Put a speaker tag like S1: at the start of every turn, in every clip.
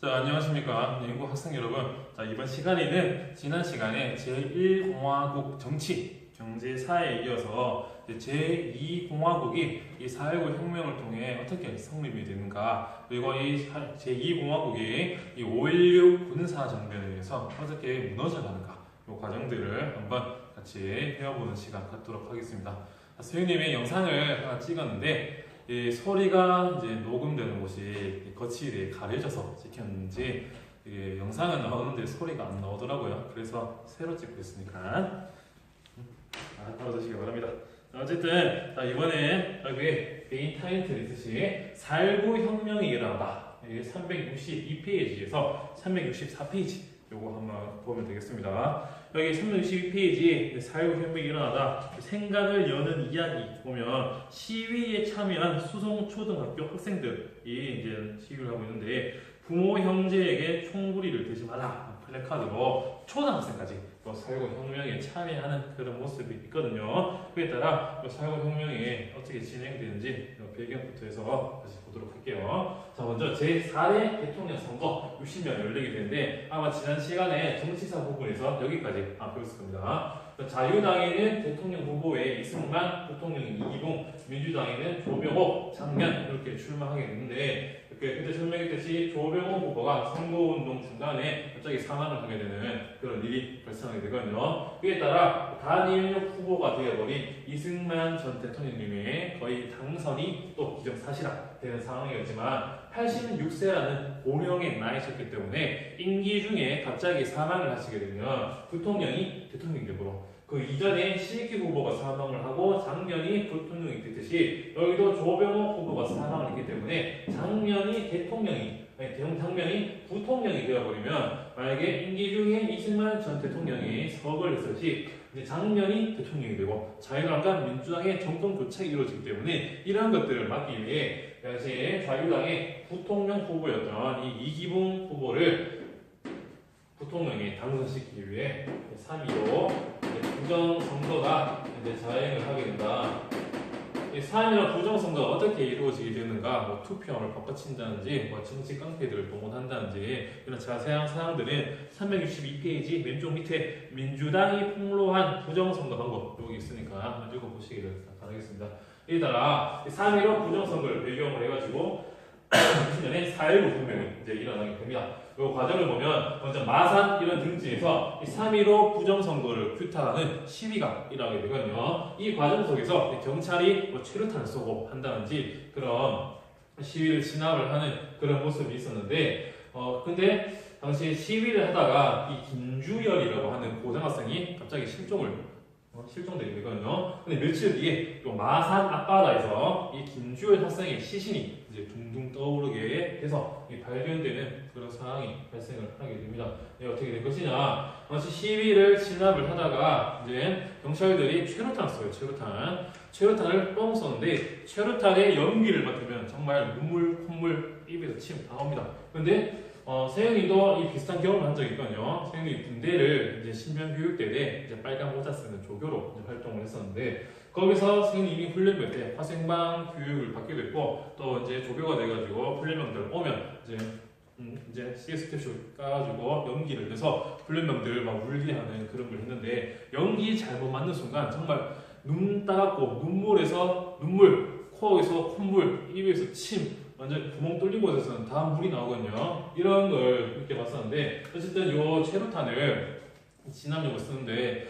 S1: 자, 안녕하십니까. 연구 학생 여러분. 자, 이번 시간에는 지난 시간에 제1공화국 정치, 경제, 사회에 이어서 제2공화국이 이 4.19 혁명을 통해 어떻게 성립이 되는가, 그리고 이 제2공화국이 이 5.16 군사정변에 의해서 어떻게 무너져 가는가, 이 과정들을 한번 같이 배워보는 시간 갖도록 하겠습니다. 선생님이 영상을 하나 찍었는데, 이 소리가 이제 녹음되는 곳이 거칠이 가려져서 찍혔는지 영상은 나오는데 소리가 안 나오더라고요. 그래서 새로 찍고 있으니까 따라주시기 바랍니다. 어쨌든 이번에 여기 메인 타이틀이 있듯이 4.19 혁명이 일어나다, 362페이지에서 364페이지 요거 한번 보면 되겠습니다. 여기 362페이지 4.19 혁명이 일어나다 생각을 여는 이야기 보면 시위에 참여한 수송초등학교 학생들이 이제 시위를 하고 있는데, 부모 형제에게 총구리를 대지 마라 플래카드로 초등학생까지 4.19 혁명에 참여하는 그런 모습이 있거든요. 그에 따라 4.19 혁명이 어떻게 진행되는지 배경부터 해서 다시 보도록 할게요. 자, 먼저 제4대 대통령 선거 60명 열리게 되는데, 아마 지난 시간에 정치사 부분에서 여기까지 배웠을 겁니다. 자유당에는 대통령 후보에 이승만, 부통령이 이기붕, 민주당에는 조병옥, 장면 이렇게 출마하게 됐는데, 그때 설명했듯이 조병옥 후보가 선거운동 중간에 갑자기 사망을 하게 되는 그런 일이 발생하게 되거든요. 그에 따라 단일력 후보가 되어버린 이승만 전 대통령님의 거의 당선이 또 기정사실화되는 상황이었지만, 86세라는 고령에 나이셨기 때문에 임기 중에 갑자기 사망을 하시게 되면 부통령이 대통령이 되므로, 그 이전에 신익기 후보가 사망을 하고 장면이 부통령이 됐듯이 여기도 조병옥 후보가 사망을 했기 때문에 장면이 부통령이 되어버리면, 만약에 임기 중에 이승만 전 대통령이 서거를 했듯이 이제 장면이 대통령이 되고 자유당과 민주당의 정권 교체가 이루어지기 때문에, 이러한 것들을 막기 위해 당시에 자유당의 부통령 후보였던 이 이기붕 후보를 부통령에 당선시키기 위해 3.15 부정선거가 이제 자행을 하게 된다. 이 3.15 부정선거가 어떻게 이루어지게 되는가, 투표함을 바꿔친다든지, 정치 깡패들을 동원한다든지, 이런 자세한 사항들은 362페이지 왼쪽 밑에 민주당이 폭로한 부정선거 방법 여기 있으니까 한번 읽어보시기를 바라겠습니다. 이에 따라 3.15 부정선거를 배경으로 해가지고 2000년에 4.19 혁명이 이제 일어나게 됩니다. 이 과정을 보면 먼저 마산 이런 등지에서 3.15 부정선거를 규탄하는 시위가 일어나게 되거든요. 이 과정 속에서 경찰이 최루탄을 쏘고 한다든지 그런 시위를 진압을 하는 그런 모습이 있었는데, 근데 당시 시위를 하다가 이 김주열이라고 하는 고등학생이 갑자기 실종되게 되거든요. 근데 며칠 뒤에 또 마산 앞바다에서 이 김주열 학생의 시신이 이제 둥둥 떠오르게 해서 발견되는 그런 상황이 발생을 하게 됩니다. 어떻게 될 것이냐? 당시 시위를 진압을 하다가 이제 경찰들이 최루탄을 쏘요. 최루탄을 뻥 쏘는데, 최루탄의 연기를 맡으면 정말 눈물, 콧물, 입에서 침 다 나옵니다. 근데 세영이도 이 비슷한 경험을 한 적이 있거든요. 세영이 군대를 이제 신병교육대 때 이제 빨간 모자 쓰는 조교로 이제 활동을 했었는데, 거기서 세영이 이미 훈련병 때 화생방 교육을 받게 됐고, 또 이제 조교가 돼가지고 훈련병들 오면 이제 CS 캡슐 까가지고 연기를 내서 훈련병들 막 울게 하는 그런 걸 했는데, 연기 잘못 맞는 순간 정말 눈 따갑고 눈물, 코에서 콧물, 입에서 침, 완전 구멍 뚫린 곳에서는 다 물이 나오거든요. 이런 걸 이렇게 봤었는데, 어쨌든 요 최루탄을 진압용으로 쓰는데,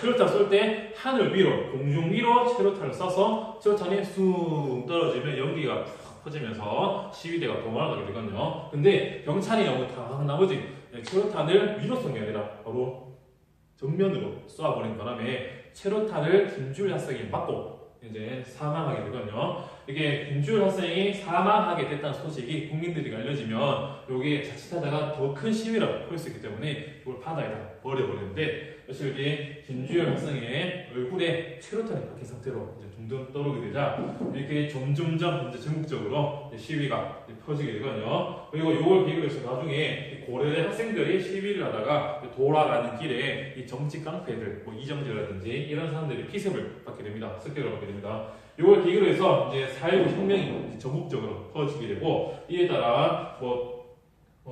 S1: 최루탄 쏠 때 하늘 위로, 공중 위로 최루탄을 쏴서 최루탄이 쑥 떨어지면 연기가 푹 퍼지면서 시위대가 도망가게 되거든요. 근데 경찰이 너무 당황한 나머지 최루탄을 위로 쏜 게 아니라 바로 정면으로 쏘아버린 바람에 최루탄을 김주일 학생이 맞고 이제 사망하게 되거든요. 이게 김주일 학생이 사망하게 됐다는 소식이 국민들에게 알려지면 이게 자칫하다가 더 큰 시위라고 볼 수 있기 때문에 이걸 바다에다 버려버리는데, 사실 이게 김주일 학생의 얼굴에 최루탄이 박힌 상태로 이제 둥둥 떠오르게 되자 이렇게 점점점 이제 전국적으로 시위가 퍼지게 되거든요. 그리고 이걸 계기로 해서 나중에 고려대 학생들이 시위를 하다가 돌아가는 길에 이 정치 깡패들, 이정재라든지 이런 사람들이 피습을 받게 됩니다. 습격을 받게 됩니다. 이걸 계기로 해서 이제 4.19 혁명이 전국적으로 퍼지게 되고, 이에 따라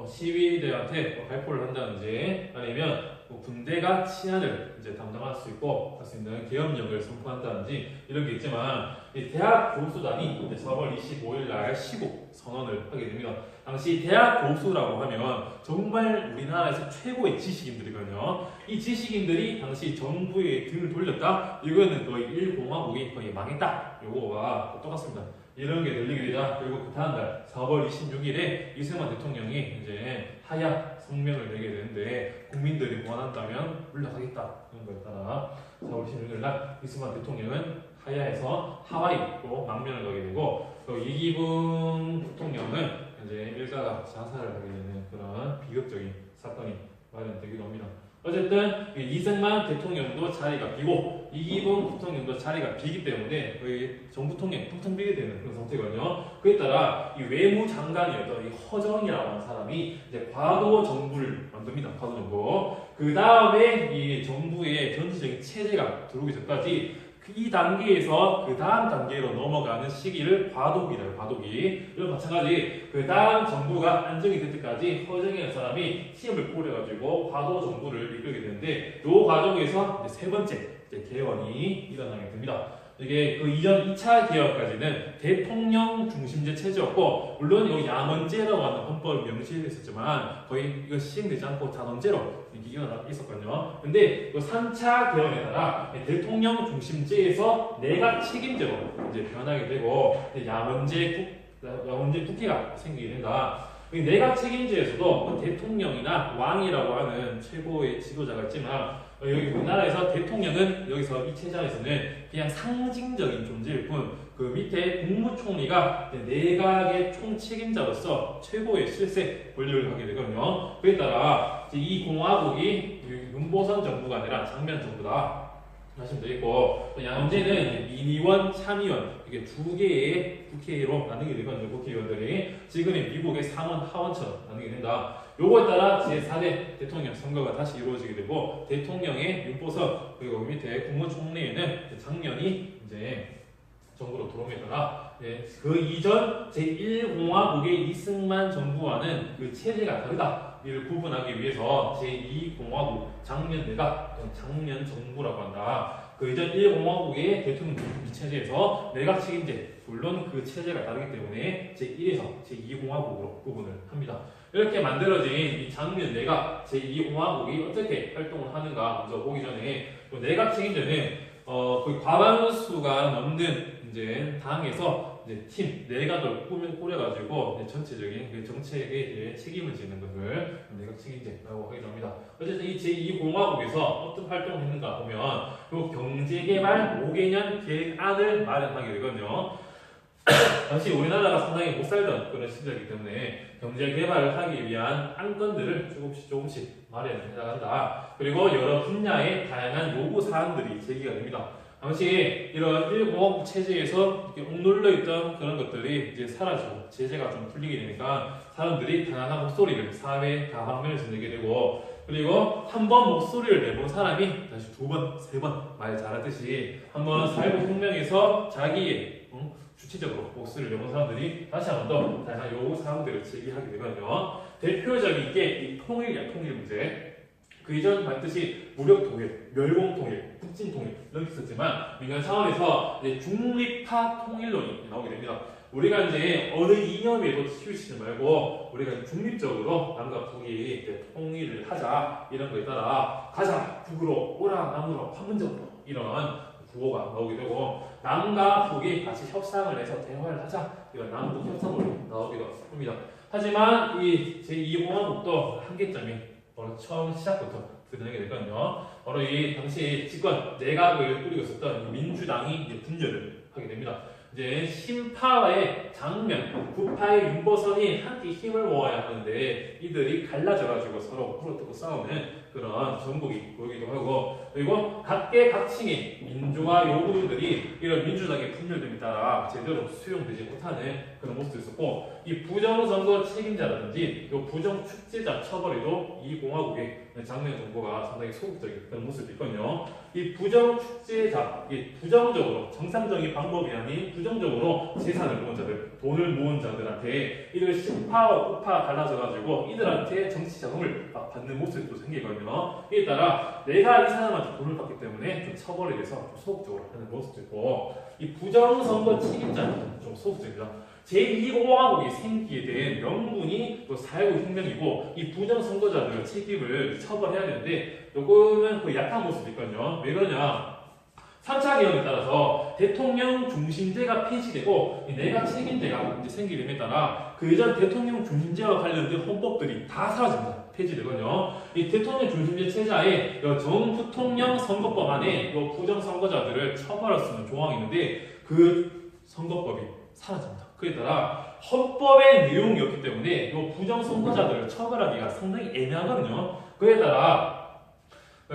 S1: 시위대한테 발포를 한다든지 아니면 군대가 치안을 이제 담당할 수 있고 할 수 있는 계엄령을 선포한다든지 이런 게 있지만 이 대학 교수단이 4월 25일 날 시국 선언을 하게 됩니다. 당시 대학 교수라고 하면 정말 우리나라에서 최고의 지식인들이거든요. 이 지식인들이 당시 정부에 등을 돌렸다. 이거는 거의 1공화국이 거의 망했다. 요거와 똑같습니다. 이런 게 들리게 되자 결국 그 다음날 4월 26일에 이승만 대통령이 이제 하야 성명을 내게 되는데 국민들이 원한다면 물러가겠다 그런 거에 따라 4월 26일 날 이승만 대통령은 하야에서 하와이로 망명을 가게 되고 또 이기붕 대통령은 이제 일가가 자살을 하게 되는 그런 비극적인 사건이 마련되기도 합니다. 어쨌든 이승만 대통령도 자리가 비고 이기붕 대통령도 자리가 비기 때문에 거의 정부 통행 텅텅 비게 되는 그런 상태거든요. 그에 따라 이 외무장관이었던 이 허정이라고 하는 사람이 이제 과도 정부를 만듭니다. 과도 정부. 그 다음에 이 정부의 전체적인 체제가 들어오기 전까지 이 단계에서 그 다음 단계로 넘어가는 시기를 과도기라고 해요. 과도기. 이런 마찬가지 그 다음 정부가 안정이 될 때까지 허정이라는 사람이 시험을 꾸려가지고 과도 정부를 이끌게 되는데 이 과정에서 이제 세 번째 개헌이 일어나게 됩니다. 이게 그 이전 2차 개헌까지는 대통령 중심제 체제였고 물론 이 양원제라고 하는 헌법 명시되어 있었지만 거의 이거 시행되지 않고 단원제로 이게 있었거든요. 근데 그 3차 개헌에 따라 대통령 중심제에서 내각 책임제로 이제 변하게 되고 양원제 국회가 생기게 된다. 내각 책임제에서도 대통령이나 왕이라고 하는 최고의 지도자가 있지만 여기 우리나라에서 대통령은 여기서 이 체제에서는 그냥 상징적인 존재일 뿐 그 밑에 국무총리가 내각의 총책임자로서 최고의 실세 권력을 갖게 되거든요. 그에 따라 이 공화국이 윤보선 정부가 아니라 장면 정부다 하시면 되겠고 양원제는 민의원, 참의원 이게 두 개의 국회로 나누게 되거든요. 국회의원들이 지금의 미국의 상원, 하원처럼 나누게 된다. 요거에 따라 제4대 대통령 선거가 다시 이루어지게 되고 대통령의 윤보선 그리고 밑에 국무총리에는 작년이 이제 정부로 들어옴에 따라 그 이전 제1공화국의 이승만 정부와는 그 체제가 다르다. 이를 구분하기 위해서 제2공화국 장면 내각 장면 정부라고 한다. 그 이전 1공화국의 대통령 체제에서 내각 책임제 물론 그 체제가 다르기 때문에 제1에서 제2공화국으로 구분을 합니다. 이렇게 만들어진 이 장면 내각 제2공화국이 어떻게 활동을 하는가 먼저 보기 전에 내각 책임제는 그 과반수가 넘는 이제 당에서 이제 팀 내각을 꾸려가지고 전체적인 그 정책에 책임을 지는 것을 내각 책임제라고 하기도 합니다. 어쨌든 이 제2공화국에서 어떤 활동을 했는가 보면 그 경제개발 5개년 계획안을 마련하게 되거든요. 당시 우리나라가 상당히 못 살던 그런 시절이기 때문에 경제 개발을 하기 위한 안건들을 조금씩 마련해 나간다. 그리고 여러 분야의 다양한 요구 사항들이 제기가 됩니다. 당시 이런 1공화국 체제에서 이렇게 억눌러 있던 그런 것들이 이제 사라지고 제재가 좀 풀리게 되니까 사람들이 다양한 목소리를 사회 다방면에서 내게 되고 그리고 한 번 목소리를 내본 사람이 다시 두 번, 세 번 말 잘하듯이 한번 사회혁명에서 자기의 주체적으로 목소리를 내본 사람들이 다시 한 번 더 다양한 요구 사항들을 제기하게 되거든요. 대표적인 게 이 통일이야, 통일 문제. 그 이전 봤듯이 무력 통일, 멸공 통일, 북진 통일 이런 게 있었지만 민간 차원에서 이제 중립화 통일론이 나오게 됩니다. 우리가 이제 어느 이념에도 치우치지 말고 우리가 중립적으로 남과 북이 이제 통일을 하자 이런 거에 따라 가자 북으로 오라 남으로 판문점으로 이런 구호가 나오게 되고 남과 북이 같이 협상을 해서 대화를 하자 이런 남북 협상으로 나오기도 합니다. 하지만 이 제2공화국도 한계점이 처음 시작부터 드러나게 되거든요. 바로 이 당시 집권 내각을 꾸리고 있었던 민주당이 이제 분열을 하게 됩니다. 이제 신파의 장면, 구파의 윤보선이 함께 힘을 모아야 하는데 이들이 갈라져가지고 서로 풀어뜯고 싸우는 그런 전국이 보이기도 하고 그리고 각계각층의 민주화 요구들이 이런 민주당의 분열됨에 따라 제대로 수용되지 못하는 그런 모습도 있었고, 이 부정선거 책임자라든지 이 부정축제자 처벌에도 이 공화국의 장면 정보가 상당히 소극적인 그런 모습이 있거든요. 이 부정축제자, 이 부정적으로 정상적인 방법이 아닌 부정적으로 재산을 모은 자들, 돈을 모은 자들한테 이들 10파, 5파 갈라져가지고 이들한테 정치 자금을 막 받는 모습도 생기거든요. 이에 따라 내가 이 사람한테 돈을 받기 때문에 좀 처벌에 대해서 좀 소극적으로 하는 모습도 있고, 이 부정선거 책임자는 좀 소극적입니다. 제2공화국이 생기게 된 명분이 4.19 혁명이고, 이 부정선거자들 책임을 처벌해야 되는데 요거는 거의 약한 모습이 있거든요. 왜 그러냐? 3차 개헌에 따라서 대통령 중심제가 폐지되고 내각 책임제가 이제 생기됨에 따라 그 이전 대통령 중심제와 관련된 헌법들이 다 사라집니다. 폐지되거든요. 이 대통령 중심제 체제하에 정부통령 선거법 안에 부정선거자들을 처벌할 수 있는 조항이 있는데 그 선거법이 사라집니다. 그에 따라 헌법의 내용이었기 때문에 이 부정선거자들을 처벌하기가 상당히 애매하거든요. 그에 따라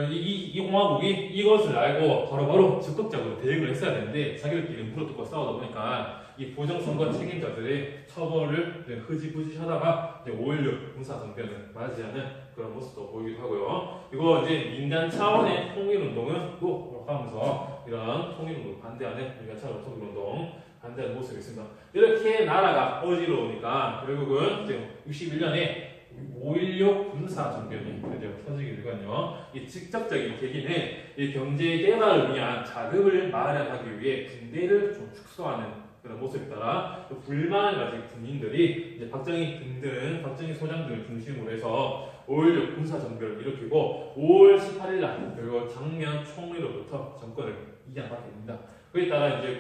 S1: 이 공화국이 이것을 알고 바로바로 적극적으로 대응을 했어야 되는데 자기들끼리 물어뜯고 싸우다 보니까 이 부정선거 책임자들의 처벌을 흐지부지 하다가 5.16 군사정변을 맞이하는 그런 모습도 보이기도 하고요. 이거 이제 민간 차원의 통일운동은 또 하면서 이런 통일운동을 반대하는 민간 차원의 통일운동 반대하는 모습이 있습니다. 이렇게 나라가 어지러우니까 결국은 61년에 5.16 군사정변이 드디어 터지게 되거든요. 이 직접적인 계기는 이 경제 개발을 위한 자금을 마련하기 위해 군대를 좀 축소하는 그런 모습에 따라 불만을 가진 군인들이 이제 박정희 소장들을 중심으로 해서 5.16 군사정변을 일으키고 5월 18일 날 그리고 장면 총리로부터 정권을 이양받게 됩니다. 그에 따라 이제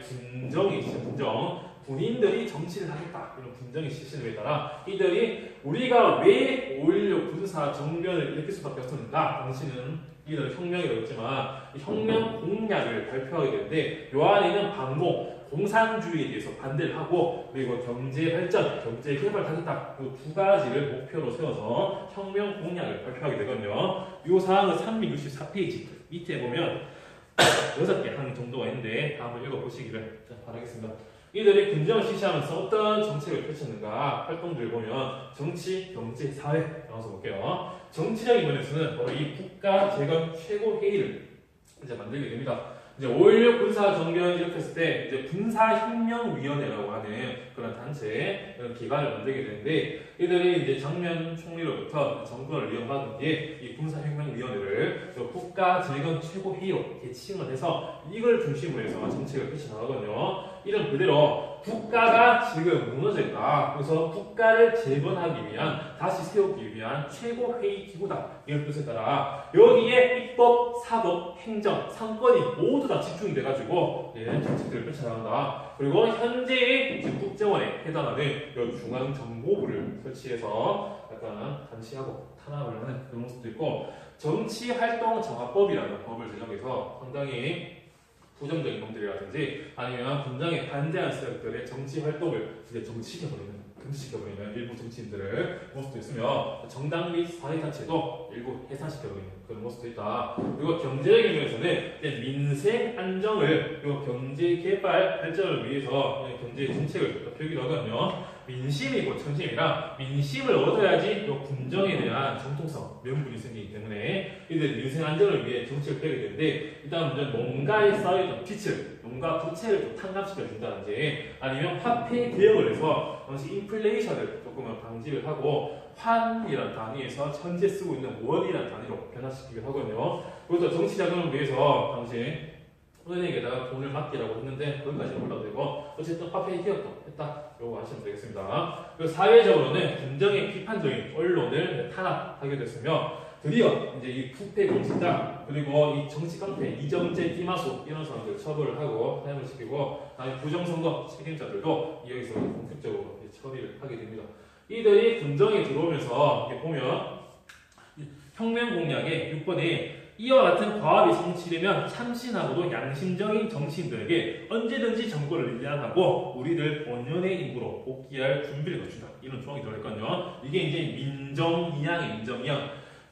S1: 군인들이 정치를 하겠다 이런 분정이 시신에 따라 이들이 우리가 왜 5.16 군사 정변을 일으킬 수밖에 없었는가? 당시는 이들 혁명이라고 했지만 혁명 공약을 발표하게 되는데 요 안에는 반공, 공산주의에 대해서 반대를 하고 그리고 경제 발전, 경제 개발을 하겠다 이 두 가지를 목표로 세워서 혁명 공약을 발표하게 되거든요. 이 사항은 364페이지 밑에 보면 6개 항 정도가 있는데 한번 읽어보시기를 바라겠습니다. 이들이 군정을 실시하면서 어떤 정책을 펼쳤는가 활동들을 보면 정치, 경제, 사회 나와서 볼게요. 정치적인 면에서는 바로 이 국가 재건 최고 회의를 이제 만들게 됩니다. 이제 5.16 군사 정변을 일으켰을 때 이제 군사혁명위원회라고 하는 그런 단체, 그런 기관을 만들게 되는데 이들이 이제 장면 총리로부터 정권을 이어받은 뒤에 이 군사혁명위원회를 국가 재건 최고 회의로 개칭을 해서 이걸 중심으로 해서 정책을 펼쳐나가거든요. 이런 그대로 국가가 지금 무너져 있다. 그래서 국가를 재건하기 위한, 다시 세우기 위한 최고회의 기구다. 이런 뜻에 따라 여기에 입법, 사법, 행정, 상권이 모두 다 집중이 돼가지고 정책들을 펼쳐나간다. 그리고 현재의 국정원에 해당하는 중앙정보부를 설치해서 약간 감시하고 탄압을 하는 그런 모습도 있고, 정치활동정화법이라는 법을 제정해서 상당히 부정적인 놈들이라든지 아니면 분당에 반대하는 세력들의 정치 활동을 이제 금지시켜버리는 일부 정치인들을 모습도 있으며 정당 및 사회단체도 일부 해산시켜버리는 그런 모습도 있다. 그리고 경제적인 면에서는 민생 안정을 그리고 경제 개발 발전을 위해서 경제 정책을 펴기도 하거든요. 민심이고 청심이라 민심을 얻어야지 군정에 대한 정통성, 명분이 생기기 때문에 이들 민생 안정을 위해 정책을 펴게 되는데 일단 먼저 농가에 쌓여있던 빚을, 농가 부채를 좀 탕감시켜준다든지 아니면 화폐 개혁을 해서 당시 인플레이션을 조금은 방지를 하고 환이라는 단위에서 현재 쓰고 있는 원이라는 단위로 변화시키기도 하거든요. 그래서 정치 자금을 위해서 당시 은행에다가 돈을 맡기라고 했는데 거기까지 올라도 되고 어쨌든 화폐 개혁도 했다. 요거 아시면 되겠습니다. 그리고 사회적으로는 군정의 비판적인 언론을 탄압하게 됐으며 드디어 이제 이 부패 공직자 그리고 이 정치 깡패 이정재, 김하수 이런 사람들 처벌을 하고 사형을 시키고 다음에 부정선거 책임자들도 여기서 본격적으로 처리를 하게 됩니다. 이들이 군정에 들어오면서 이렇게 보면 혁명 공약의 6번에 이와 같은 과업이 성취되면 참신하고도 양심적인 정치인들에게 언제든지 정권을 이양하고 우리를 본연의 인구로 복귀할 준비를 갖춘다. 이런 조항이 들어있거든요. 이게 이제 민정이양의 민정이양.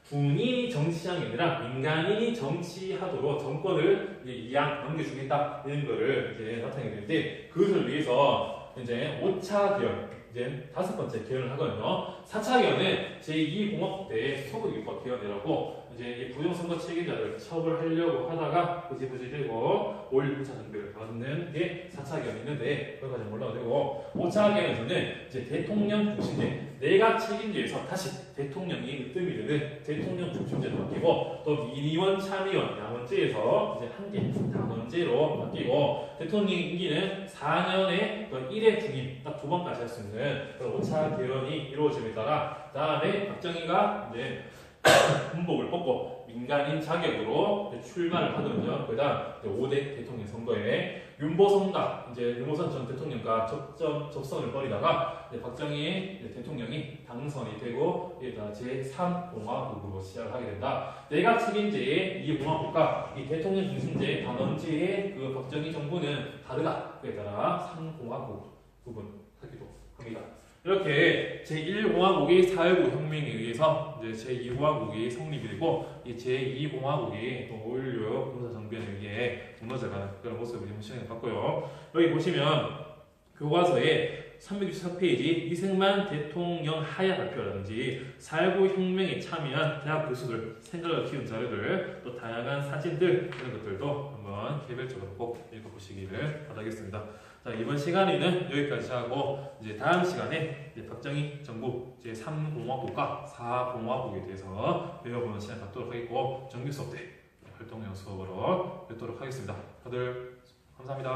S1: 군인이 정치장이 아니라 민간인이 정치하도록 정권을 이양 넘겨주겠다 이런 거를 이제 나타내게 되는데 그것을 위해서 이제 5차 개헌, 이제 5번째 개헌을 하거든요. 4차 개헌은 제2공화국 때 소득유법 개헌이라고 이제 이 부정선거 책임자들을 처벌하려고 하다가 부지부지 되고 5.18차 정부를 받는 게 4차 개헌이 있는데 거기까지 올라가도 되고 5차 개헌에서는 이제 대통령 중심제, 내각 책임제에서 다시 대통령이 으뜸이 되는 대통령 중심제로 바뀌고 또 민의원, 참의원, 양원제에서 이제 한 개 당원제로 바뀌고 대통령 임기는 4년에 1회 중임 딱 2번까지 할 수 있는 그런 5차 개헌이 이루어짐에 따라 다음에 박정희가 이제 군복을 벗고 민간인 자격으로 출마를 하거든요. 그다음 5대 대통령 선거에 윤보선과 이제 윤보선 전 대통령과 접선을 벌이다가 이제 박정희 대통령이 당선이 되고 제3공화국으로 시작을 하게 된다. 내각 책임제의 이 공화국과 이 대통령 중심제의 단원제의 그 박정희 정부는 다르다. 그에 따라 3공화국 구분하기도 합니다. 이렇게 제1공화국이 4.19 혁명에 의해서 이제 제2공화국이 성립이 되고 이 제2공화국이 또 5.16 군사정변에 의해 무너져가는 그런 모습을 이번 시간에 봤고요. 여기 보시면 교과서에 364페이지 이승만 대통령 하야 발표라든지 4.19 혁명에 참여한 대학 교수들 생각을 키운 자료들 또 다양한 사진들 이런 것들도 한번 개별적으로 꼭 읽어보시기를 바라겠습니다. 자, 이번 시간에는 여기까지 하고 이제 다음 시간에 이제 박정희 정부 제 3공화국과 4공화국에 대해서 배워보는 시간 갖도록 하겠고 정규 수업 때 활동형 수업으로 뵙도록 하겠습니다. 다들 감사합니다.